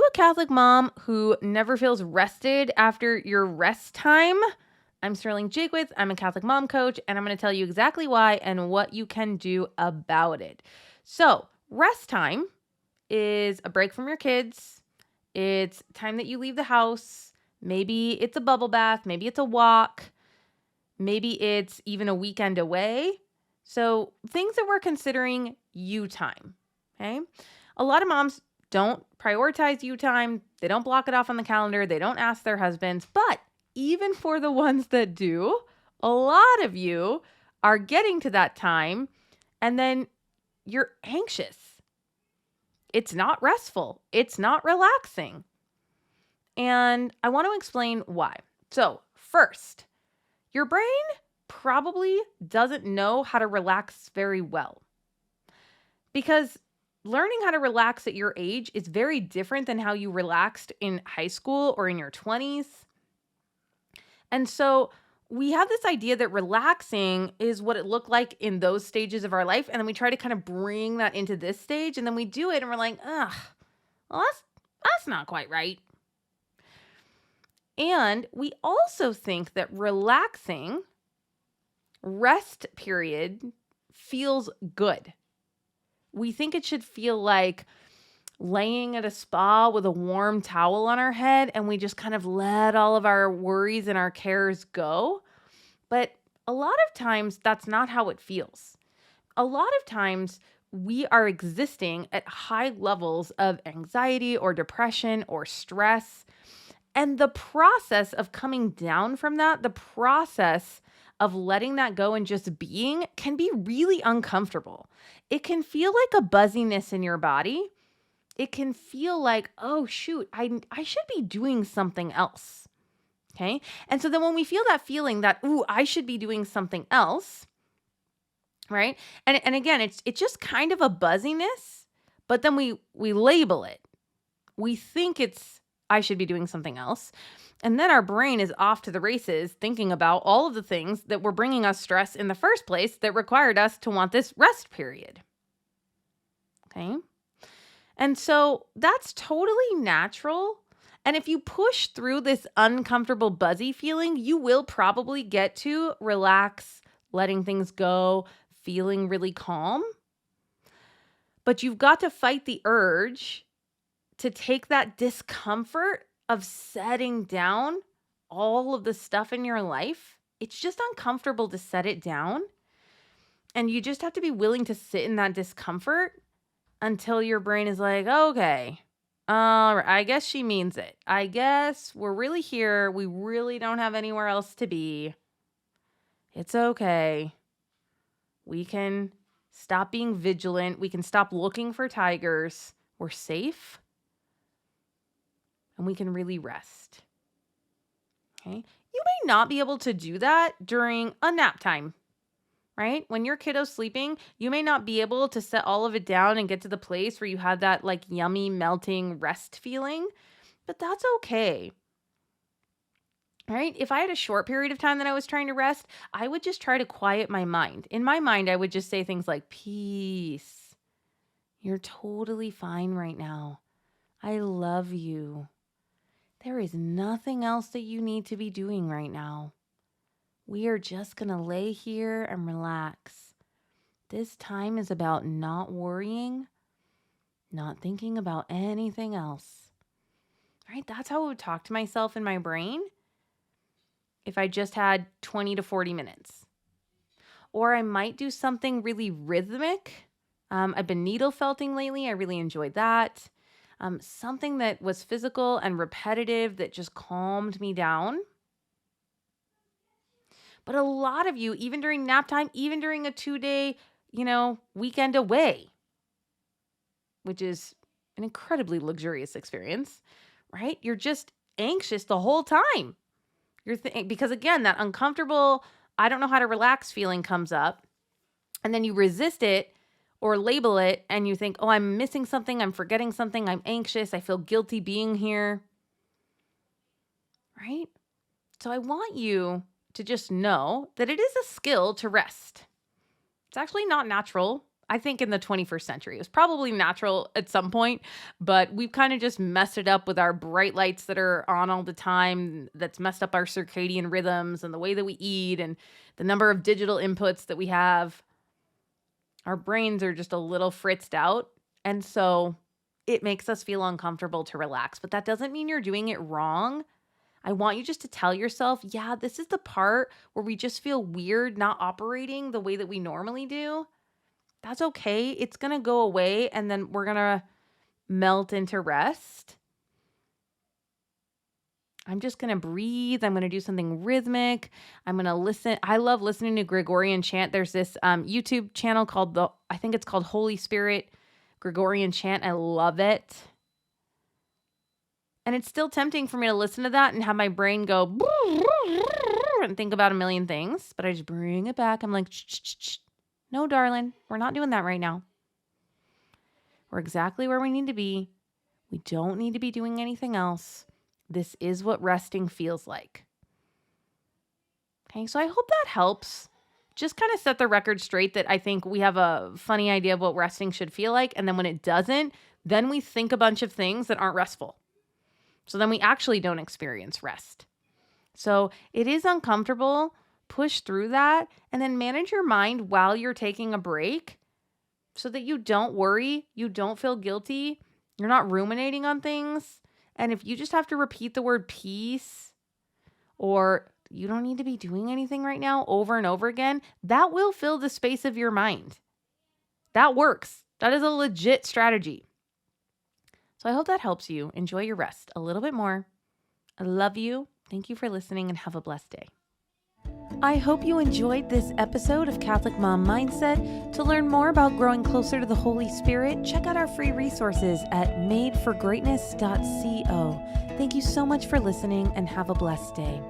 a Catholic mom who never feels rested after your rest time? I'm Sterling Jakewith. I'm a Catholic mom coach, and I'm going to tell you exactly why and what you can do about it. So, rest time is a break from your kids. It's time that you leave the house. Maybe it's a bubble bath. Maybe it's a walk. Maybe it's even a weekend away. So, things that we're considering you time. Okay. A lot of moms don't prioritize you time. They don't block it off on the calendar. They don't ask their husbands. But even for the ones that do, a lot of you are getting to that time and then you're anxious. It's not restful. It's not relaxing. And I want to explain why. So, first, your brain probably doesn't know how to relax very well because learning how to relax at your age is very different than how you relaxed in high school or in your 20s. And so we have this idea that relaxing is what it looked like in those stages of our life. And then we try to kind of bring that into this stage. And then we do it and we're like, ugh, well, that's not quite right. And we also think that relaxing, rest period, feels good. We think it should feel like laying at a spa with a warm towel on our head and we just kind of let all of our worries and our cares go. But a lot of times that's not how it feels. A lot of times we are existing at high levels of anxiety or depression or stress. And the process of coming down from that, the process of letting that go and just being can be really uncomfortable. It can feel like a buzziness in your body. It can feel like, oh, shoot, I should be doing something else. Okay. And so then when we feel that feeling that, ooh, I should be doing something else, right? And again, it's just kind of a buzziness, but then we label it. We think I should be doing something else. And then our brain is off to the races thinking about all of the things that were bringing us stress in the first place that required us to want this rest period. Okay. And so that's totally natural. And if you push through this uncomfortable buzzy feeling, you will probably get to relax, letting things go, feeling really calm. But you've got to fight the urge to take that discomfort of setting down all of the stuff in your life. It's just uncomfortable to set it down. And you just have to be willing to sit in that discomfort until your brain is like, okay, all right, I guess she means it. I guess we're really here. We really don't have anywhere else to be. It's okay. We can stop being vigilant. We can stop looking for tigers. We're safe. And we can really rest. Okay. You may not be able to do that during a nap time, right? When your kiddo's sleeping, you may not be able to set all of it down and get to the place where you have that like yummy melting rest feeling, but that's okay. Right? If I had a short period of time that I was trying to rest, I would just try to quiet my mind. In my mind, I would just say things like, peace. You're totally fine right now. I love you. There is nothing else that you need to be doing right now. We are just going to lay here and relax. This time is about not worrying, not thinking about anything else. Right? That's how I would talk to myself in my brain if I just had 20 to 40 minutes. Or I might do something really rhythmic. I've been needle felting lately. I really enjoyed that. Something that was physical and repetitive that just calmed me down. But a lot of you, even during nap time, even during a 2-day, weekend away, which is an incredibly luxurious experience, right? You're just anxious the whole time. Because again, that uncomfortable, I don't know how to relax feeling comes up, and then you resist it or label it and you think, oh, I'm missing something. I'm forgetting something. I'm anxious. I feel guilty being here. Right? So I want you to just know that it is a skill to rest. It's actually not natural. I think in the 21st century. It was probably natural at some point, but we've kind of just messed it up with our bright lights that are on all the time. That's messed up our circadian rhythms and the way that we eat and the number of digital inputs that we have. Our brains are just a little fritzed out. And so it makes us feel uncomfortable to relax, but that doesn't mean you're doing it wrong. I want you just to tell yourself, yeah, this is the part where we just feel weird not operating the way that we normally do. That's okay. It's going to go away and then we're going to melt into rest. I'm just going to breathe. I'm going to do something rhythmic. I'm going to listen. I love listening to Gregorian chant. There's this YouTube channel called I think it's called Holy Spirit Gregorian chant. I love it. And it's still tempting for me to listen to that and have my brain go and think about a million things. But I just bring it back. I'm like, shh. No, darling, we're not doing that right now. We're exactly where we need to be. We don't need to be doing anything else. This is what resting feels like. Okay, so I hope that helps. Just kind of set the record straight that I think we have a funny idea of what resting should feel like. And then when it doesn't, then we think a bunch of things that aren't restful. So then we actually don't experience rest. So it is uncomfortable. Push through that and then manage your mind while you're taking a break so that you don't worry, you don't feel guilty, you're not ruminating on things. And if you just have to repeat the word peace or you don't need to be doing anything right now over and over again, that will fill the space of your mind. That works. That is a legit strategy. So I hope that helps you enjoy your rest a little bit more. I love you. Thank you for listening and have a blessed day. I hope you enjoyed this episode of Catholic Mom Mindset. To learn more about growing closer to the Holy Spirit, check out our free resources at madeforgreatness.co. Thank you so much for listening and have a blessed day.